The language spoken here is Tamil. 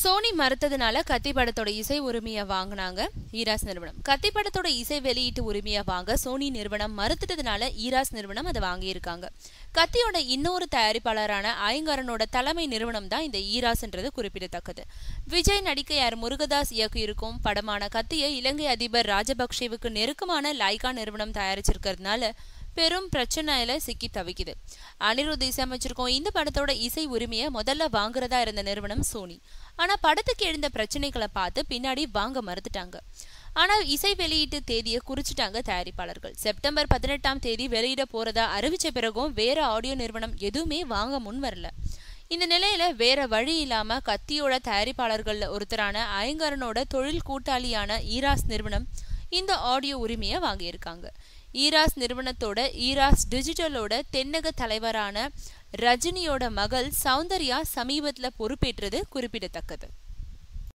சோனி மறுத்ததுனால கத்தி படத்தோட இசை உரிமையை வாங்கினாங்க ஈராஸ் நிறுவனம். கத்தி படத்தோட இசை வெளியீட்டு உரிமையை வாங்க சோனி நிறுவனம் மறுத்துட்டதுனால ஈராஸ் நிறுவனம் அதை வாங்கியிருக்காங்க. கத்தியோட இன்னொரு தயாரிப்பாளரான ஐங்கரனோட தலைமை நிறுவனம் தான் இந்த ஈராஸ்ன்றது குறிப்பிடத்தக்கது. விஜய் நடிக்க ஆர் முருகதாஸ் இயக்கியிருக்கும் படமான கத்தியை இலங்கை அதிபர் ராஜபக்சேவுக்கு நெருக்கமான லைகா நிறுவனம் தயாரிச்சிருக்கிறதுனால பெரும் பிரச்சனையில சிக்கி தவிக்குது. அனிருத் இசையமைச்சிருக்கோம் இந்த படத்தோட இசை உரிமையை முதல்ல வாங்குறதா இருந்த நிறுவனம் சோனி. ஆனா படத்துக்கு எழுந்த பிரச்சனைகளை பார்த்து பின்னாடி வாங்க மறுத்துட்டாங்க. ஆனா இசை வெளியீட்டு தேதியை குறிச்சிட்டாங்க தயாரிப்பாளர்கள். செப்டம்பர் 18 வெளியிட போறதா அறிவிச்ச பிறகும் வேற ஆடியோ நிறுவனம் எதுவுமே வாங்க முன் வரல. இந்த நிலையில வேற வழி இல்லாம கத்தியோட தயாரிப்பாளர்கள்ல ஒருத்தரான ஐங்கரனோட தொழில் கூட்டாளியான ஈராஸ் நிறுவனம் இந்த ஆடியோ உரிமையை வாங்கியிருக்காங்க. ஈராஸ் நிறுவனத்தோட ஈராஸ் டிஜிட்டலோட தென்னக தலைவரான ரஜினியோட மகள் சௌந்தர்யா சமீபத்துல பொறுப்பேற்றது குறிப்பிடத்தக்கது.